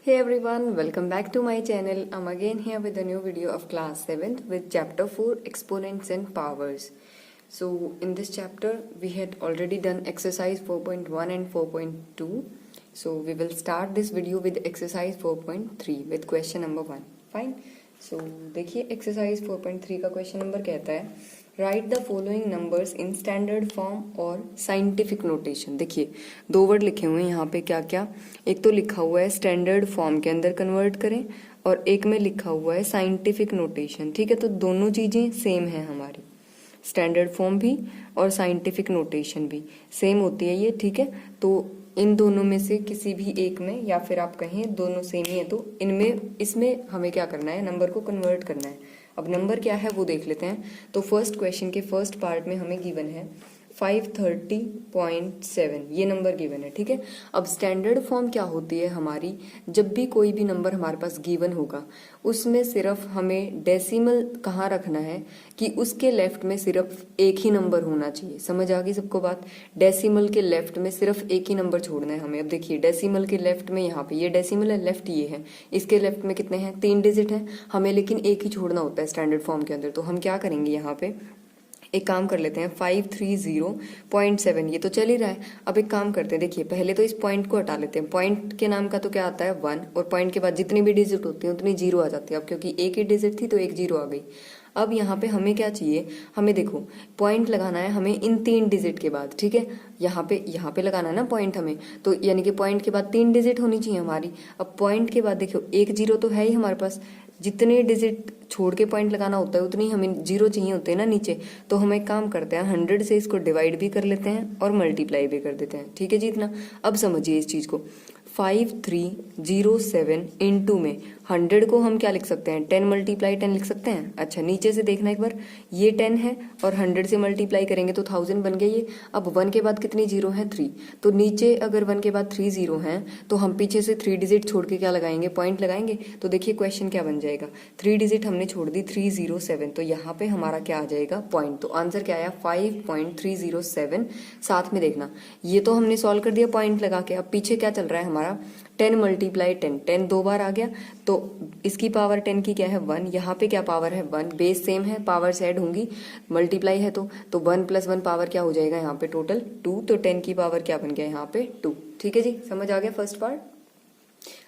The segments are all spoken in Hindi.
Hey everyone, welcome back to my channel. I'm again here with a new video of class 7th with chapter 4 exponents and powers. So in this chapter we had already done exercise 4.1 and 4.2. So we will start this video with exercise 4.3 with question number 1. Fine. So देखिए exercise 4.3 का question number कहता है right the following numbers in standard form और साइंटिफिक नोटेशन। देखिए दो वर्ड लिखे हुए हैं यहाँ पे, क्या क्या, एक तो लिखा हुआ है स्टैंडर्ड फॉर्म के अंदर कन्वर्ट करें और एक में लिखा हुआ है साइंटिफिक नोटेशन। ठीक है, तो दोनों चीजें सेम है हमारी, स्टैंडर्ड फॉर्म भी और साइंटिफिक नोटेशन भी सेम होती है ये। ठीक है, तो इन दोनों में से किसी भी एक में, या फिर आप कहें दोनों सेम ही है, तो इनमें इसमें हमें क्या करना है, नंबर को कन्वर्ट करना है। अब नंबर क्या है वो देख लेते हैं। तो फर्स्ट क्वेश्चन के फर्स्ट पार्ट में हमें गिवन है 530.7, ये नंबर गिवन है। ठीक है, अब स्टैंडर्ड फॉर्म क्या होती है हमारी, जब भी कोई भी नंबर हमारे पास गिवन होगा उसमें सिर्फ हमें डेसिमल कहाँ रखना है कि उसके लेफ्ट में सिर्फ एक ही नंबर होना चाहिए। समझ आ गई सबको बात? डेसिमल के लेफ्ट में सिर्फ एक ही नंबर छोड़ना है हमें। अब देखिए डेसिमल के लेफ्ट में यहाँ पे ये डेसिमल है, लेफ्ट ये है, इसके लेफ्ट में कितने हैं, 3 डिजिट हैं हमें, लेकिन एक ही छोड़ना होता है स्टैंडर्ड फॉर्म के अंदर। तो हम क्या करेंगे, यहाँ पे एक काम कर लेते हैं 530.7, ये तो चल ही रहा है। अब एक काम करते हैं, देखिए पहले तो इस पॉइंट को हटा लेते हैं। पॉइंट के नाम का तो क्या आता है 1, और पॉइंट के बाद जितनी भी डिजिट होती है उतनी जीरो आ जाती है। अब क्योंकि एक ही डिजिट थी तो एक जीरो आ गई। अब यहाँ पे हमें क्या चाहिए, हमें देखो पॉइंट लगाना है हमें इन 3 डिजिट के बाद। ठीक है, यहाँ पे लगाना है ना पॉइंट हमें, तो यानी कि पॉइंट के बाद 3 डिजिट होनी चाहिए हमारी। अब पॉइंट के बाद देखो एक जीरो तो है ही हमारे पास, जितने डिजिट छोड़ के पॉइंट लगाना होता है उतनी हमें जीरो चाहिए होते हैं ना नीचे। तो हम एक काम करते हैं 100 से इसको डिवाइड भी कर लेते हैं और मल्टीप्लाई भी कर देते हैं। ठीक है जी, इतना। अब समझिए इस चीज को, 5307 इंटू में 100 को हम क्या लिख सकते हैं, 10 मल्टीप्लाई 10 लिख सकते हैं। अच्छा नीचे से देखना एक बार, ये 10 है और 100 से मल्टीप्लाई करेंगे तो 1000 बन गया ये। अब 1 के बाद कितनी जीरो है, 3। तो नीचे अगर 1 के बाद 3 जीरो हैं तो हम पीछे से 3 डिजिट छोड़ के क्या लगाएंगे, पॉइंट लगाएंगे। तो देखिए क्वेश्चन क्या बन जाएगा, 3 डिजिट हमने छोड़ दी 307, तो यहाँ पे हमारा क्या आ जाएगा, पॉइंट। तो आंसर क्या आया 5.307। साथ में देखना, ये तो हमने सॉल्व कर दिया पॉइंट लगा के। अब पीछे क्या चल रहा है हमारा, 10 मल्टीप्लाई 10, 10 दो बार आ गया तो इसकी पावर 10 की क्या है 1, यहाँ पे क्या पावर है 1, बेस सेम है, पावर ऐड होंगी, मल्टीप्लाई है तो 1 + 1 पावर क्या हो जाएगा यहाँ पे टोटल 2, तो 10 की पावर क्या बन गया यहाँ पे 2। ठीक है जी, समझ आ गया फर्स्ट पार्ट।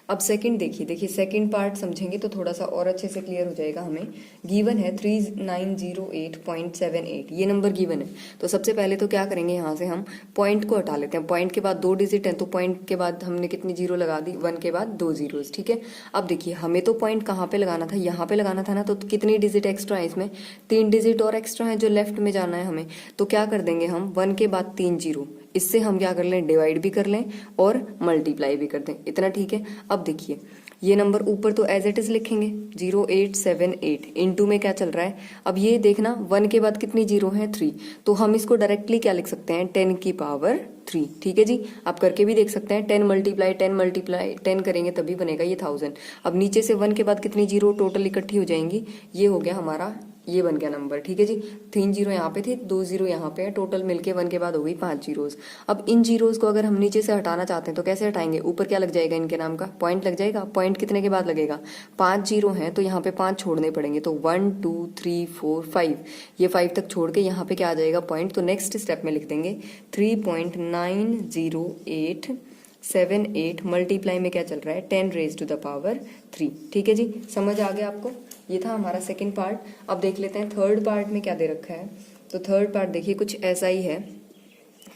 अब सेकंड देखिए सेकंड पार्ट समझेंगे तो थोड़ा सा और अच्छे से क्लियर हो जाएगा। हमें गिवन है 3908.78, ये नंबर गिवन है। तो सबसे पहले तो क्या करेंगे, यहाँ से हम पॉइंट को हटा लेते हैं। पॉइंट के बाद 2 डिजिट है तो पॉइंट के बाद हमने कितनी जीरो लगा दी, 1 के बाद 2 जीरोस। ठीक है, अब देखिए हमें तो पॉइंट कहाँ पे लगाना था, यहाँ पे लगाना था ना, तो कितनी डिजिट एक्स्ट्रा है इसमें, 3 डिजिट और एक्स्ट्रा है जो लेफ्ट में जाना है हमें। तो क्या कर देंगे हम, 1 के बाद 3 जीरो, इससे हम क्या कर लें, डिवाइड भी कर लें और मल्टीप्लाई भी कर दें। इतना ठीक है। अब देखिए ये नंबर ऊपर तो एज इट इज लिखेंगे 0878, इनटू में क्या चल रहा है। अब ये देखना 1 के बाद कितनी जीरो है 3, तो हम इसको डायरेक्टली क्या लिख सकते हैं, 10 की पावर 3। ठीक है जी, आप करके भी देख सकते हैं, 10 मल्टीप्लाई 10 करेंगे तभी बनेगा ये 1000। अब नीचे से 1 के बाद कितनी जीरो टोटल इकट्ठी हो जाएंगी, ये हो गया हमारा, ये बन गया नंबर। ठीक है जी, 3 जीरो यहाँ पे थे, 2 जीरो यहाँ पे है, टोटल मिलके 1 के बाद हो गई 5 जीरोस। अब इन जीरोस को अगर हम नीचे से हटाना चाहते हैं तो कैसे हटाएंगे, ऊपर क्या लग जाएगा इनके नाम का, पॉइंट लग जाएगा। पॉइंट कितने के बाद लगेगा, 5 जीरो है तो यहाँ पे 5 छोड़ने पड़ेंगे, तो 1 2 3 4 5, ये 5 तक छोड़ के यहाँ पे क्या आ जाएगा, पॉइंट। तो नेक्स्ट स्टेप में लिख देंगे 3.90878, मल्टीप्लाई में क्या चल रहा है 10 रेज टू द पावर 3। ठीक है जी, समझ आ गया आपको? ये था हमारा सेकंड पार्ट। अब देख लेते हैं थर्ड पार्ट में क्या दे रखा है। तो थर्ड पार्ट देखिए कुछ ऐसा ही है।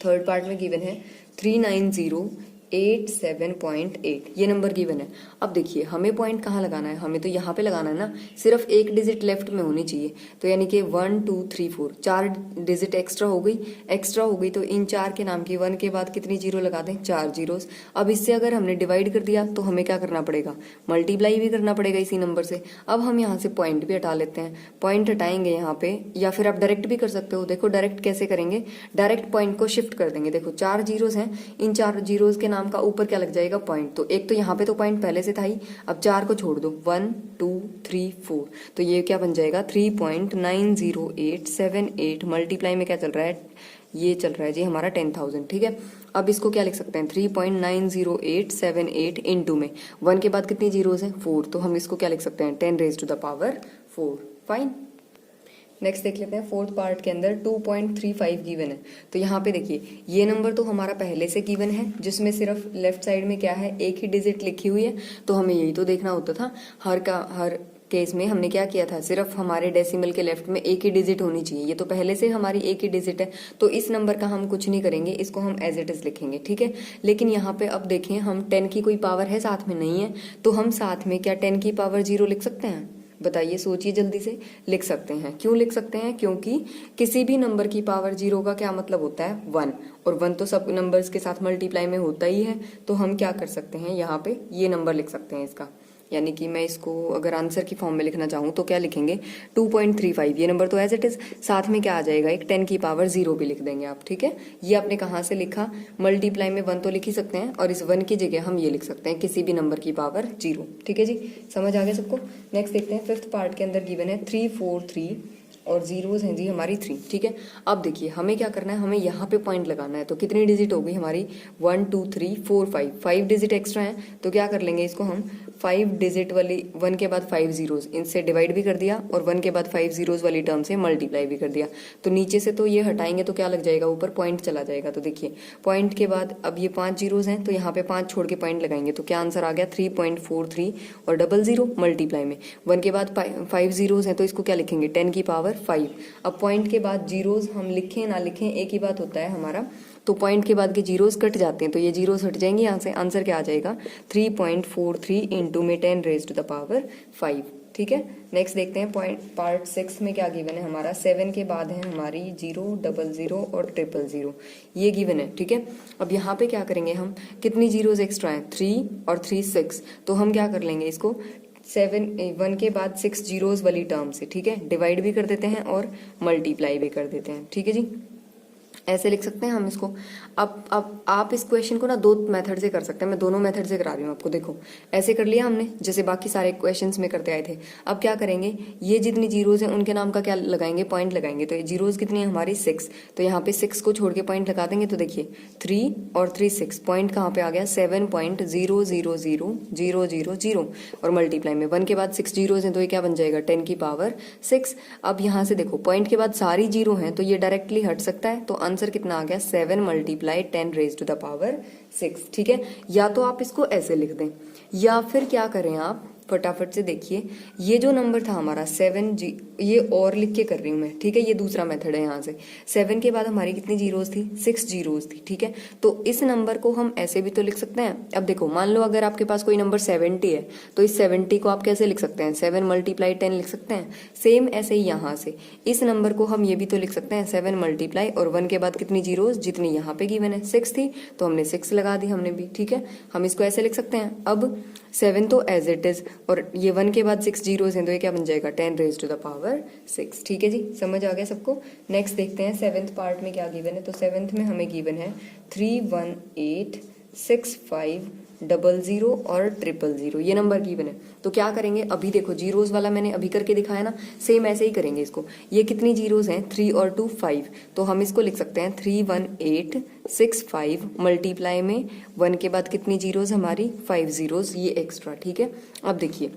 थर्ड पार्ट में गिवन है 39087.8, ये नंबर गिवन है। अब देखिए हमें पॉइंट कहाँ लगाना है, हमें तो यहाँ पे लगाना है ना, सिर्फ एक डिजिट लेफ्ट में होनी चाहिए। तो यानी कि 1 2 3 4, 4 डिजिट एक्स्ट्रा हो गई तो इन 4 के नाम की 1 के बाद कितनी जीरो लगा दें, 4 जीरोस। अब इससे अगर हमने डिवाइड कर दिया तो हमें क्या करना पड़ेगा, मल्टीप्लाई भी करना पड़ेगा इसी नंबर से। अब हम यहाँ से पॉइंट भी हटा लेते हैं, पॉइंट हटाएंगे यहाँ पे, या फिर आप डायरेक्ट भी कर सकते हो। देखो डायरेक्ट कैसे करेंगे, डायरेक्ट पॉइंट को शिफ्ट कर देंगे। देखो 4 जीरोस हैं, इन 4 जीरोस के नाम का ऊपर क्या लग जाएगा, पॉइंट। तो एक तो यहाँ पे तो पॉइंट पहले से था ही, अब 4 को छोड़ दो, 1 2 3 4, तो ये क्या बन जाएगा 3.90878, मल्टीप्लाई में क्या चल रहा है ये चल रहा है जी हमारा 10,000, ठीक है। अब इसको क्या लिख सकते हैं, 3.90878 इंटू में 1 के बाद कितनी जीरोज हैं, 4, तो हम इसको क्या लिख सकते हैं, 10 raise to the power 4। Fine. Next देख लेते हैं फोर्थ पार्ट के अंदर 2.35 गिवन है। तो यहाँ पे देखिए ये नंबर तो हमारा पहले से गिवन है, जिसमें सिर्फ लेफ्ट साइड में क्या है, एक ही डिजिट लिखी हुई है, तो हमें यही तो देखना होता था। हर केस में हमने क्या किया था, सिर्फ हमारे डेसिमल के लेफ्ट में एक ही डिजिट होनी चाहिए, ये तो पहले से हमारी एक ही डिजिट है, तो इस नंबर का हम कुछ नहीं करेंगे, इसको हम एज इट इज लिखेंगे, ठीक है। लेकिन यहाँ पे अब देखें, हम 10 की कोई पावर है साथ में, नहीं है, तो हम साथ में क्या 10 की पावर 0 लिख सकते हैं, बताइए, सोचिए जल्दी से। लिख सकते हैं। क्यों लिख सकते हैं, क्योंकि किसी भी नंबर की पावर 0 का क्या मतलब होता है, 1, और 1 तो सब नंबर्स के साथ मल्टीप्लाई में होता ही है, तो हम क्या कर सकते हैं, यहाँ पे ये नंबर लिख सकते हैं इसका। यानी कि मैं इसको अगर आंसर की फॉर्म में लिखना चाहूँ तो क्या लिखेंगे, 2.35, ये नंबर तो एज इट इज, साथ में क्या आ जाएगा, एक 10 की पावर 0 भी लिख देंगे आप, ठीक है। ये आपने कहाँ से लिखा, मल्टीप्लाई में 1 तो लिख ही सकते हैं, और इस 1 की जगह हम ये लिख सकते हैं किसी भी नंबर की पावर 0, ठीक है जी, समझ आ गया सबको। नेक्स्ट देखते हैं, फिफ्थ पार्ट के अंदर गिवन है 343 और जीरोज हैं जी हमारी 3, ठीक है। अब देखिए हमें क्या करना है, हमें यहाँ पे पॉइंट लगाना है, तो कितनी डिजिट होगी हमारी, 1 2 3 4 5 डिजिट एक्स्ट्रा है, तो क्या कर लेंगे इसको हम 5 डिजिट वाली 1 के बाद 5 जीरोज इनसे डिवाइड भी कर दिया, और 1 के बाद 5 जीरोज वाली टर्म से मल्टीप्लाई भी कर दिया। तो नीचे से तो ये हटाएंगे तो क्या लग जाएगा, ऊपर पॉइंट चला जाएगा। तो देखिए पॉइंट के बाद अब ये 5 जीरोज हैं, तो यहाँ पे 5 छोड़ के पॉइंट लगाएंगे, तो क्या आंसर आ गया, 3.43 और 00 मल्टीप्लाई में 1 के बाद 5 जीरोज हैं, तो इसको क्या लिखेंगे, 10 की पावर 5। अब पॉइंट के बाद जीरोज हम लिखें ना लिखें एक ही बात होता है हमारा, तो पॉइंट के बाद के जीरोस कट जाते हैं, तो ये जीरोस हट जाएंगे यहाँ से, आंसर क्या आ जाएगा, 3.43 इंटू में 10 रेज टू द पावर 5, ठीक है। नेक्स्ट देखते हैं पॉइंट पार्ट 6 में क्या गिवन है हमारा, 7 के बाद है हमारी 0 00 और 000, ये गिवन है, ठीक है। अब यहाँ पे क्या करेंगे हम, कितनी जीरोस एक्स्ट्रा हैं, 3 और 3 6, तो हम क्या कर लेंगे इसको 1 के बाद 6 जीरोस वाली टर्म से, ठीक है, डिवाइड भी कर देते हैं और मल्टीप्लाई भी कर देते हैं, ठीक है जी, ऐसे लिख सकते हैं हम इसको। अब आप इस क्वेश्चन को ना 2 मेथड से कर सकते हैं, मैं दोनों मेथड से करा रही हूँ आपको। देखो ऐसे कर लिया हमने, जैसे बाकी सारे क्वेश्चंस में करते आए थे। अब क्या करेंगे, ये जितनी जीरोज हैं उनके नाम का क्या लगाएंगे, पॉइंट लगाएंगे। तो ये जीरोज कितनी है हमारी 6, तो यहाँ पे 6 को छोड़ के पॉइंट लगा देंगे, तो देखिए 3 और 3 6, पॉइंट कहाँ पे आ गया, 7.000000 और मल्टीप्लाई में 1 के बाद 6 जीरोज हैं, तो ये क्या बन जाएगा, 10 की पावर 6। अब यहाँ से देखो पॉइंट के बाद सारी जीरो हैं, तो ये डायरेक्टली हट सकता है, तो आंसर कितना आ गया, 7 multiply 10 raise to the power 6, ठीक है। या तो आप इसको ऐसे लिख दें, या फिर क्या करें आप फटाफट से देखिए, ये जो नंबर था हमारा 7G, ये और लिख के कर रही हूं मैं, ठीक है, ये दूसरा मेथड है। यहाँ से 7 के बाद हमारी कितनी जीरोज थी, 6 जीरोज थी, ठीक है। तो इस नंबर को हम ऐसे भी तो लिख सकते हैं। अब देखो मान लो अगर आपके पास कोई नंबर 70 है, तो इस 70 को आप कैसे लिख सकते हैं, 7 मल्टीप्लाई 10 लिख सकते हैं। सेम ऐसे ही यहाँ से इस नंबर को हम ये भी तो लिख सकते हैं, 7 मल्टीप्लाई और 1 के बाद कितनी जीरोज, जितनी यहाँ पे गिवन है 6 थी, तो हमने 6 लगा दी हमने भी, ठीक है। हम इसको ऐसे लिख सकते हैं। अब 7 तो एज इट इज, और ये 1 के बाद 6 जीरोज हैं, तो ये क्या बन जाएगा, 10 रेज टू द पावर 6, ठीक है जी, समझ आ गया सबको। नेक्स्ट देखते हैं 7th पार्ट में क्या गिवन है। तो 7th में हमें गिवन है 3186500 और 000, ये नंबर गिवन है। तो क्या करेंगे, अभी देखो जीरोज वाला मैंने अभी करके दिखाया ना, सेम ऐसे ही करेंगे इसको। ये कितनी जीरोज हैं, 3 और 2 5, तो हम इसको लिख सकते हैं 31865 मल्टीप्लाई में 1 के बाद कितनी जीरोज हमारी, 5 जीरोज, ये एक्स्ट्रा, ठीक है। अब देखिए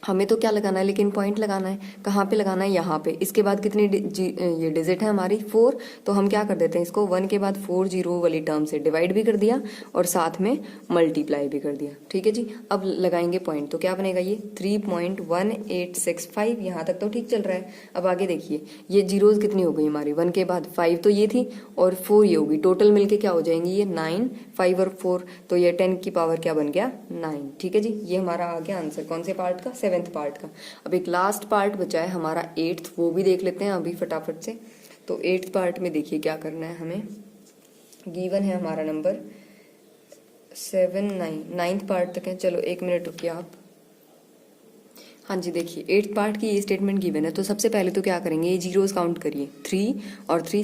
हमें तो क्या लगाना है, लेकिन पॉइंट लगाना है, कहाँ पे लगाना है, यहाँ पे। इसके बाद कितनी ये डिजिट है हमारी 4, तो हम क्या कर देते हैं इसको 1 के बाद 4 जीरो वाली टर्म से डिवाइड भी कर दिया और साथ में मल्टीप्लाई भी कर दिया, ठीक है जी। अब लगाएंगे पॉइंट, तो क्या बनेगा ये 3.1865, यहाँ तक तो ठीक चल रहा है। अब आगे देखिए ये जीरोज कितनी हो गई हमारी, 1 के बाद 5 तो ये थी और 4 ये होगी, टोटल मिलके क्या हो जाएंगी ये 9, 5 और 4, तो ये 10 की पावर क्या बन गया, 9, ठीक है जी। ये हमारा आ गया आंसर कौन से पार्ट का, 7th पार्ट का। अब एक लास्ट पार्ट बचा है हमारा 8th, वो भी देख लेते हैं अभी फटाफट से। तो 8th पार्ट में देखिए क्या करना है हमें, गिवन है हमारा नंबर 7 9, 9th पार्ट तक है। चलो 1 मिनट रुकिए आप, हाँ जी, देखिए 8th पार्ट की ये स्टेटमेंट गिवन है, तो सबसे पहले तो क्या करेंगे, ये जीरोस काउंट करिए, 3 और 3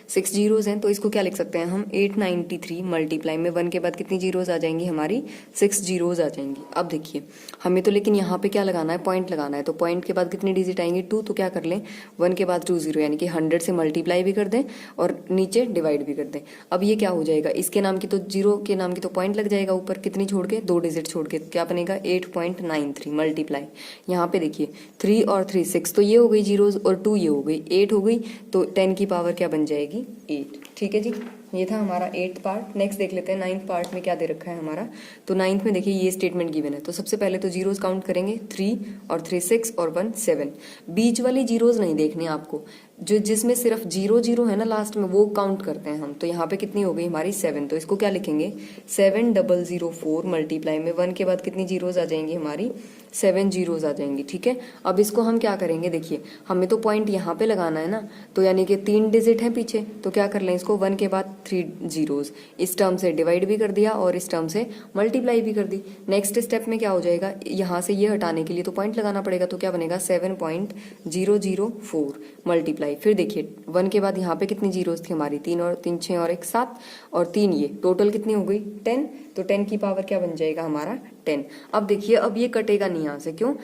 6 जीरोस हैं, तो इसको क्या लिख सकते हैं हम, 893 मल्टीप्लाई में 1 के बाद कितनी जीरोस आ जाएंगी हमारी, 6 जीरोस आ जाएंगी। अब देखिए हमें तो लेकिन यहाँ पे क्या लगाना है, पॉइंट लगाना है, तो पॉइंट के बाद कितनी डिजिट आएंगे, 2, तो क्या कर लें 1 के बाद 2 0, यानी कि 100 से मल्टीप्लाई भी कर दें और नीचे डिवाइड भी कर दें। अब ये क्या हो जाएगा, इसके नाम की तो जीरो के नाम की तो पॉइंट लग जाएगा ऊपर, कितनी छोड़ के, 2 डिजिट छोड़ के, क्या बनेगा 8.93 मल्टीप्लाई। यहाँ पे देखिए 3 और 3 6, तो ये हो गई जीरोज और 2 ये हो गई 8 हो गई, तो 10 की पावर क्या बन जाएगी 8। ठीक है जी, ये था हमारा 8th पार्ट। नेक्स्ट देख लेते हैं 9th पार्ट में क्या दे रखा है हमारा। तो 9th में देखिए ये स्टेटमेंट गिवन है, तो सबसे पहले तो जीरोज काउंट करेंगे, 3 और 3 6 और 1 7। बीच वाली जीरोज नहीं देखने आपको, जो जिसमें सिर्फ 0 0 है ना लास्ट में, वो काउंट करते हैं हम। तो यहाँ पे कितनी हो गई हमारी 7, तो इसको क्या लिखेंगे 7004 मल्टीप्लाई में 1 के बाद कितनी जीरोज आ जाएंगी हमारी, 7 जीरोज आ जाएंगी। ठीक है, अब इसको हम क्या करेंगे, देखिए हमें तो पॉइंट यहाँ पे लगाना है ना, तो यानी कि 3 डिजिट है पीछे, तो क्या कर लें इसको 1 के बाद 3 जीरोज, इस टर्म से डिवाइड भी कर दिया और इस टर्म से मल्टीप्लाई भी कर दी। नेक्स्ट स्टेप में क्या हो जाएगा, यहाँ से ये हटाने के लिए तो पॉइंट लगाना पड़ेगा, तो क्या बनेगा 7.004 मल्टीप्लाई। फिर देखिए 1 के बाद यहाँ पे कितनी जीरोज थी हमारी, 3 और 3 6 और 1 7 और 3, ये टोटल कितनी हो गई 10, तो 10 की पावर क्या बन जाएगा हमारा 10। अब देखिए अब ये कटेगा नहीं यहाँ से, क्यों,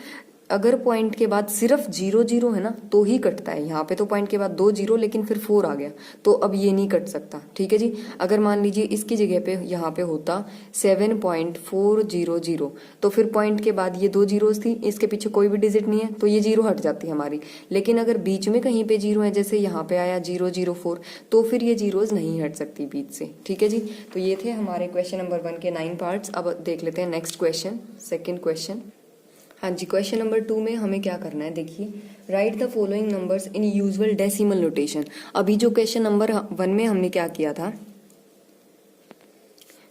अगर पॉइंट के बाद सिर्फ 0 0 है ना तो ही कटता है। यहाँ पे तो पॉइंट के बाद 2 0 लेकिन फिर 4 आ गया, तो अब ये नहीं कट सकता। ठीक है जी, अगर मान लीजिए इसकी जगह पे यहाँ पे होता 7.400, तो फिर पॉइंट के बाद ये 2 जीरोस थी, इसके पीछे कोई भी डिजिट नहीं है, तो ये जीरो हट जाती है हमारी। लेकिन अगर बीच में कहीं पे जीरो है, जैसे यहाँ पे आया 004, तो फिर ये जीरोस नहीं हट सकती बीच से। ठीक है जी, तो ये थे हमारे क्वेश्चन नंबर 1 के 9 पार्ट्स। अब देख लेते हैं नेक्स्ट क्वेश्चन, सेकेंड क्वेश्चन। हाँ जी, क्वेश्चन नंबर 2 में हमें क्या करना है, देखिए right the following numbers in usual decimal notation. अभी जो क्वेश्चन नंबर 1 में हमने क्या किया था,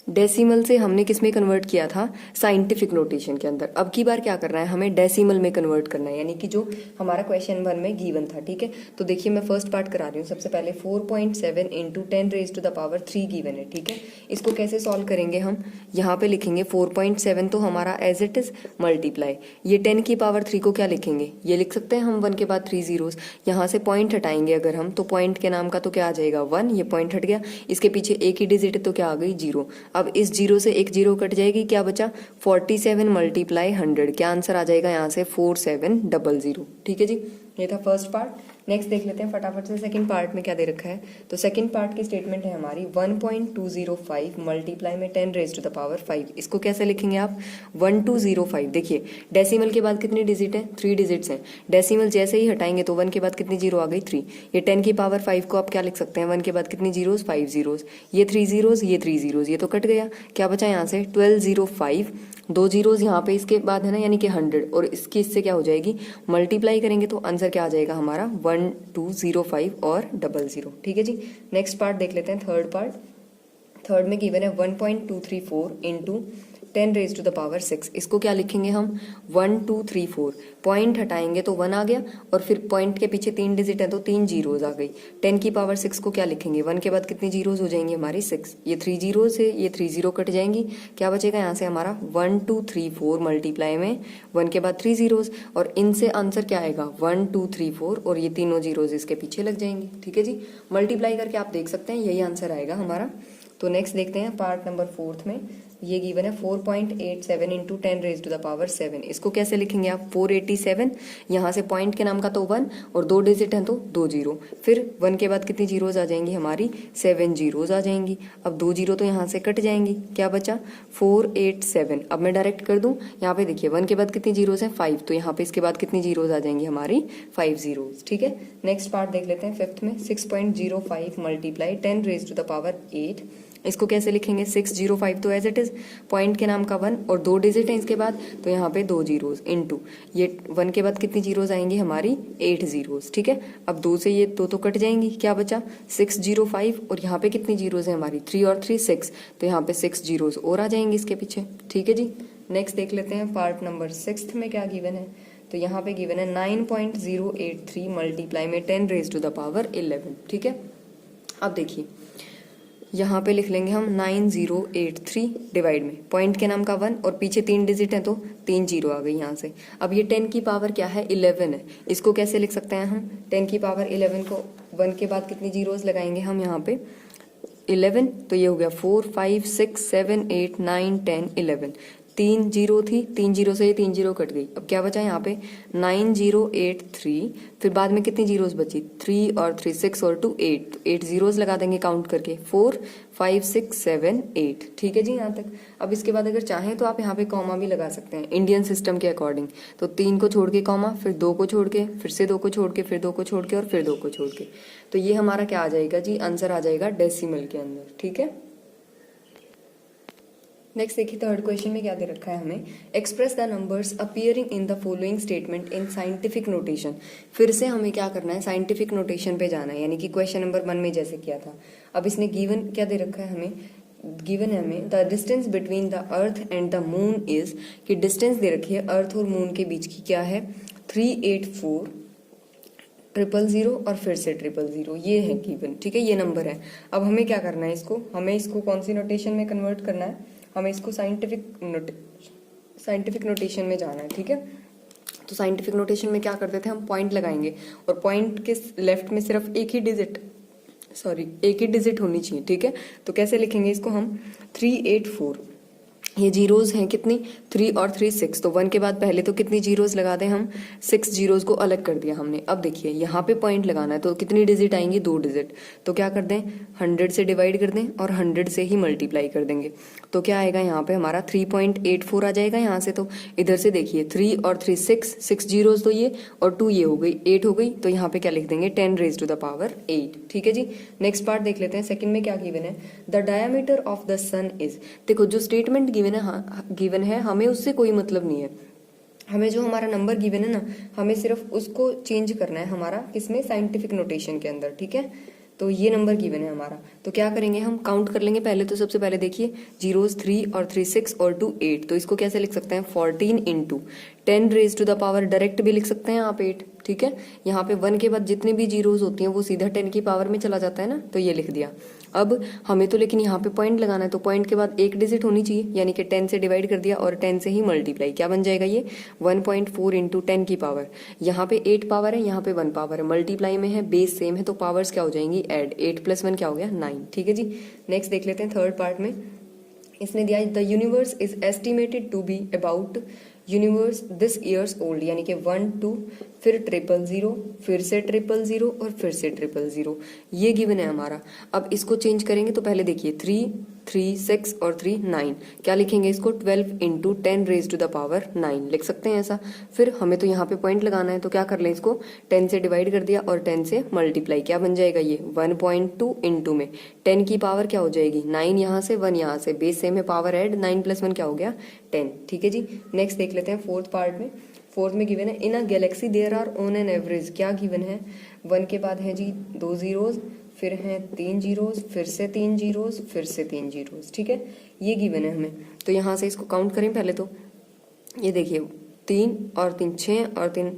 डेसिमल से हमने किस में कन्वर्ट किया था, साइंटिफिक नोटेशन के अंदर। अब की बार क्या करना है, हमें डेसिमल में कन्वर्ट करना है, यानी कि जो हमारा क्वेश्चन 1 में गिवन था। ठीक है, तो देखिए मैं फर्स्ट पार्ट करा रही हूँ। सबसे पहले 4.7 into 10 raise to the power 3 given है। ठीक है, इसको कैसे सॉल्व करेंगे हम, यहाँ पे लिखेंगे 4.7 तो हमारा एज इट इज मल्टीप्लाई, ये 10 की पावर 3 को क्या लिखेंगे, ये लिख सकते हैं हम 1 के बाद 3 जीरोस। यहाँ से पॉइंट हटाएंगे अगर हम, तो पॉइंट के नाम का तो क्या आ जाएगा 1, ये पॉइंट हट गया, इसके पीछे एक ही डिजिट है तो क्या आ गई 0। अब इस 0 से एक 0 कट जाएगी, क्या बचा 47 मल्टीप्लाई 100, क्या आंसर आ जाएगा यहाँ से 4700। ठीक है जी, ये था फर्स्ट पार्ट। नेक्स्ट देख लेते हैं फटाफट से सेकंड पार्ट में क्या दे रखा है। तो सेकंड पार्ट की स्टेटमेंट है हमारी 1.205 मल्टीप्लाई में 10 रेज टू द पावर 5। इसको कैसे लिखेंगे आप, 1205। देखिए डेसिमल के बाद कितनी डिजिट है, 3 डिजिट्स हैं, डेसिमल जैसे ही हटाएंगे तो 1 के बाद कितनी जीरो आ गई 3, ये 10 की पावर 5 को आप क्या लिख सकते हैं, 1 के बाद कितनी जीरोस 5 जीरोस, ये 3 जीरोस ये 3 जीरोस, ये तो कट गया, क्या बचा यहाँ से 1205, 2 जीरोस यहाँ पे इसके बाद है ना, यानी कि 100, और इसकी इससे क्या हो जाएगी मल्टीप्लाई करेंगे तो आंसर क्या आ जाएगा हमारा 1205 और 00। ठीक है जी, नेक्स्ट पार्ट देख लेते हैं थर्ड पार्ट। थर्ड में गिवन है 1.234 into 10 raise to the power 6। इसको क्या लिखेंगे हम 1234, पॉइंट हटाएंगे तो 1 आ गया, और फिर पॉइंट के पीछे 3 डिजिट है तो 3 जीरोज आ गई। 10 की पावर 6 को क्या लिखेंगे, 1 के बाद कितनी जीरोज हो जाएंगी हमारी 6, ये 3 जीरो से ये 3 जीरो कट जाएंगी, क्या बचेगा यहाँ से हमारा 1234 मल्टीप्लाई में 1 के बाद 3 जीरोज, और इनसे आंसर क्या आएगा 1234, और ये तीनों जीरोज इसके पीछे लग जाएंगे। ठीक है जी, मल्टीप्लाई करके आप देख सकते हैं यही आंसर आएगा हमारा। तो नेक्स्ट देखते हैं पार्ट नंबर 4 में, ये गिवन है 4.87 into 10 raise to the power 7। इसको कैसे लिखेंगे आप 487, यहाँ से पॉइंट के नाम का तो 1 और 2 डिजिट हैं तो 2 जीरो, फिर 1 के बाद कितनी जीरोज आ जाएंगी हमारी 7 जीरोज आ जाएंगी। अब 2 जीरो तो यहाँ से कट जाएंगी, क्या बचा 487। अब मैं डायरेक्ट कर दूं, यहाँ पे देखिए 1 के बाद कितनी जीरोज हैं 5, तो यहाँ पे इसके बाद कितनी जीरोज आ जाएंगी हमारी 5 जीरोज। ठीक है, नेक्स्ट पार्ट देख लेते हैं फिफ्थ में 6.05 multiply 10 raise to the power 8। इसको कैसे लिखेंगे 605, तो एज इट इज पॉइंट के नाम का 1 और 2 डिजिट है इसके बाद, तो यहाँ पे 2 जीरोज इंटू ये 1 के बाद कितनी जीरोज आएंगी हमारी 8 जीरोज। ठीक है, अब 2 से ये 2 तो कट जाएंगी, क्या बचा 605, और यहाँ पे कितनी जीरोज है हमारी 3 और 3 6, तो यहाँ पे 6 जीरोज और आ जाएंगी इसके पीछे। ठीक है जी, नेक्स्ट देख लेते हैं पार्ट नंबर 6 में क्या गिवन है। तो यहाँ पे गिवन है 9.083 मल्टीप्लाई में 10 रेज टू द पावर 11। ठीक है, अब देखिए यहाँ पे लिख लेंगे हम 9083 डिवाइड में पॉइंट के नाम का 1 और पीछे 3 डिजिट है तो 3 जीरो आ गई यहाँ से। अब ये 10 की पावर क्या है 11 है, इसको कैसे लिख सकते हैं हम 10 की पावर 11 को 1 के बाद कितनी जीरोस लगाएंगे हम यहाँ पे 11, तो ये हो गया 4 5 6 7 8 9 10 11, 3 जीरो थी, 3 जीरो से ये 3 जीरो कट गई। अब क्या बचा यहाँ पे 9083, फिर बाद में कितनी जीरोस बची 3 और 3 6 और 2 8, तो 8 जीरोस लगा देंगे काउंट करके 4 5 6 7 8। ठीक है जी यहाँ तक। अब इसके बाद अगर चाहें तो आप यहाँ पे कॉमा भी लगा सकते हैं इंडियन सिस्टम के अकॉर्डिंग, तो 3 को छोड़ के कॉमा, फिर 2 को छोड़ के, फिर से 2 को छोड़ के, फिर 2 को छोड़ के और फिर 2 को छोड़ के, तो ये हमारा क्या आ जाएगा जी आंसर आ जाएगा डेसिमल के अंदर। ठीक है। नेक्स्ट देखिए थर्ड क्वेश्चन में क्या दे रखा है हमें, express the numbers appearing in the following statement in scientific notation. फिर से हमें क्या करना है साइंटिफिक नोटेशन पे जाना है, यानी कि क्वेश्चन नंबर 1 में जैसे किया था। अब इसने गिवन क्या दे रखा है हमें, गिवन है हमें the distance between the earth and the moon is, कि डिस्टेंस दे रखी है अर्थ और मून के बीच की क्या है 384 000 और फिर से 000, ये है गिवन। ठीक है, ये नंबर है। अब हमें क्या करना है इसको, हमें इसको कौन सी नोटेशन में कन्वर्ट करना है, हमें इसको साइंटिफिक नोटेशन में जाना है। ठीक है, तो साइंटिफिक नोटेशन में क्या करते थे हम पॉइंट लगाएंगे और पॉइंट के लेफ्ट में सिर्फ एक ही डिजिट होनी चाहिए। ठीक है, तो कैसे लिखेंगे इसको हम 384, ये जीरोज हैं कितनी 3 और 3 6, तो 1 के बाद पहले तो कितनी जीरोज लगा दें हम 6 जीरोज को अलग कर दिया हमने। अब देखिए यहाँ पे पॉइंट लगाना है तो कितनी डिजिट आएंगी 2 डिजिट, तो क्या कर दें 100 से डिवाइड कर दें और 100 से ही मल्टीप्लाई कर देंगे, तो क्या आएगा यहाँ पे हमारा 3.84 आ जाएगा यहाँ से। तो इधर से देखिए 3 और 3 6 जीरोज तो ये और 2 ये हो गई 8 हो गई, तो यहाँ पे क्या लिख देंगे 10 रेज टू द पावर 8। ठीक है जी, नेक्स्ट पार्ट देख लेते हैं। सेकंड में क्या गिवन है, the diameter of the sun is. देखो जो स्टेटमेंट गिवन है हमें उससे कोई मतलब नहीं है, हमें जो हमारा नंबर गिवन है ना हमें सिर्फ उसको चेंज करना है हमारा किसमें साइंटिफिक नोटेशन के अंदर। ठीक है, तो ये नंबर गिवन है हमारा, तो क्या करेंगे हम काउंट कर लेंगे पहले। तो सबसे पहले देखिए जीरोस 3 और 3 6 और 2 8, तो इसको कैसे लिख सकते हैं 14 into 10 raise to the power, direct भी लिख सकते हैं आप 8। ठीक है, यहाँ पे 1 के बाद जितनी भी जीरोस होती हैं वो सीधा 10 की पावर में चला जाता है ना, तो ये लिख दिया। अब हमें तो लेकिन यहाँ पे पॉइंट लगाना है, तो पॉइंट के बाद एक डिजिट होनी चाहिए, यानी कि 10 से डिवाइड कर दिया और 10 से ही मल्टीप्लाई, क्या बन जाएगा ये 1.4 इंटू 10 की पावर। यहाँ पे 8 पावर है, यहाँ पे 1 पावर है, मल्टीप्लाई में है, बेस सेम है, तो पावर्स क्या हो जाएंगी ऐड, 8 + 1 क्या हो गया 9। ठीक है जी, नेक्स्ट देख लेते हैं थर्ड पार्ट में। इसने दिया the universe is estimated to be about universe this years old, यानी कि 1 2 फिर 000 फिर से 000 और फिर से 000, ये गिवन है हमारा। अब इसको चेंज करेंगे तो पहले देखिए 3 3 6 और 3 9, क्या लिखेंगे इसको 12 into 10 raise to the power 9 लिख सकते हैं ऐसा। फिर हमें तो यहाँ पे पॉइंट लगाना है, तो क्या कर लें इसको 10 से डिवाइड कर दिया और 10 से मल्टीप्लाई, क्या बन जाएगा ये 1.2 इंटू में 10 की पावर क्या हो जाएगी 9 यहाँ से 1 यहाँ से, बेस सेम है, पावर ऐड 9 + 1 क्या हो गया 10। ठीक है जी, नेक्स्ट देख लेते हैं फोर्थ पार्ट में। फोर्थ में गिवन है in a galaxy there are on an average, क्या गिवन है 1 के बाद है जी 2 जीरोज, फिर हैं 3 जीरोज, फिर से 3 जीरोज, फिर से 3 जीरोज। ठीक है, ये गिवन है हमें, तो यहाँ से इसको काउंट करें पहले। तो ये देखिए 3 और 3 6 और 3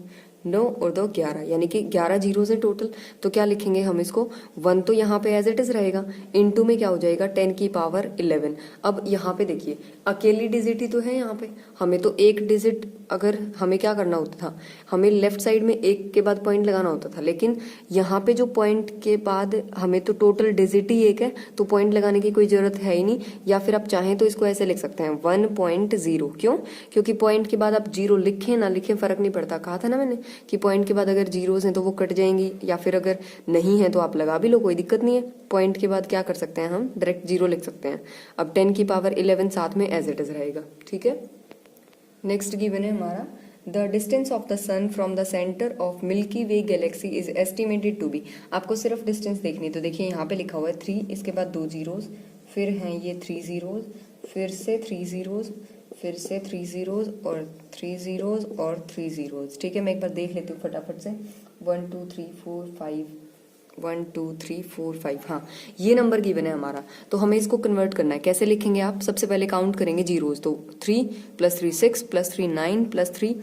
9 और 2 11, यानी कि 11 जीरोज है टोटल। तो क्या लिखेंगे हम इसको 1 तो यहाँ पे एज इट इज रहेगा, इनटू में क्या हो जाएगा 10 की पावर 11। अब यहाँ पे देखिए अकेली डिजिट ही तो है यहाँ पे, हमें तो एक डिजिट, अगर हमें क्या करना होता था हमें लेफ्ट साइड में 1 के बाद पॉइंट लगाना होता था, लेकिन यहाँ पे जो पॉइंट के बाद हमें तो टोटल डिजिट ही 1 है, तो पॉइंट लगाने की कोई जरूरत है ही नहीं। या फिर आप चाहें तो इसको ऐसे लिख सकते हैं 1.0, क्यों, क्योंकि पॉइंट के बाद आप जीरो लिखें ना लिखें फर्क नहीं पड़ता। कहा था ना मैंने कि पॉइंट के बाद अगर जीरोस हैं तो वो कट जाएंगी, या फिर अगर नहीं है तो आप लगा भी लो, कोई दिक्कत नहीं है। पॉइंट के बाद क्या कर सकते हैं हम डायरेक्ट 0 लिख सकते हैं। अब 10 की पावर 11 साथ में एज इट इज रहेगा। ठीक है, नेक्स्ट गिवन है हमारा the distance of the sun from the centre of Milky Way galaxy is estimated to be. आपको सिर्फ डिस्टेंस देखनी, तो देखिए यहाँ पे लिखा हुआ है 3, इसके बाद 2 जीरोज, फिर हैं ये 3 जीरोज, फिर से 3 जीरोज, फिर से 3 जीरोज और 3 जीरोज और 3 जीरोज। ठीक है, मैं एक बार देख लेती हूँ फटाफट से 1 2 3 4 5 1 2 3 4 5, हाँ ये नंबर गिवन है हमारा। तो हमें इसको कन्वर्ट करना है, कैसे लिखेंगे आप, सबसे पहले काउंट करेंगे जीरोज, तो 3 + 3 6 + 3 9 + 3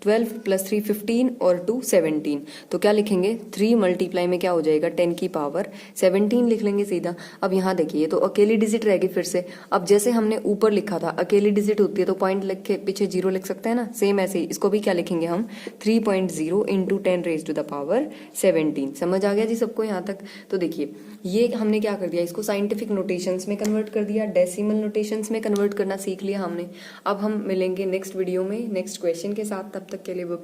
12 + 3 15 और 2 17। तो क्या लिखेंगे 3 मल्टीप्लाई में क्या हो जाएगा 10 की पावर 17 लिख लेंगे सीधा। अब यहाँ देखिए ये तो अकेली डिजिट रहेगी फिर से। अब जैसे हमने ऊपर लिखा था अकेली डिजिट होती है तो पॉइंट लिख के पीछे 0 लिख सकते हैं ना, सेम ऐसे ही इसको भी क्या लिखेंगे हम 3.0 × 10⁻17। समझ आ गया जी सबको यहाँ तक। तो देखिए ये हमने क्या कर दिया, इसको साइंटिफिक नोटेशंस में कन्वर्ट कर दिया, डेसिमल नोटेशंस में कन्वर्ट करना सीख लिया हमने। अब हम मिलेंगे नेक्स्ट वीडियो में नेक्स्ट क्वेश्चन के साथ, तब तक के लिए बाय बाय।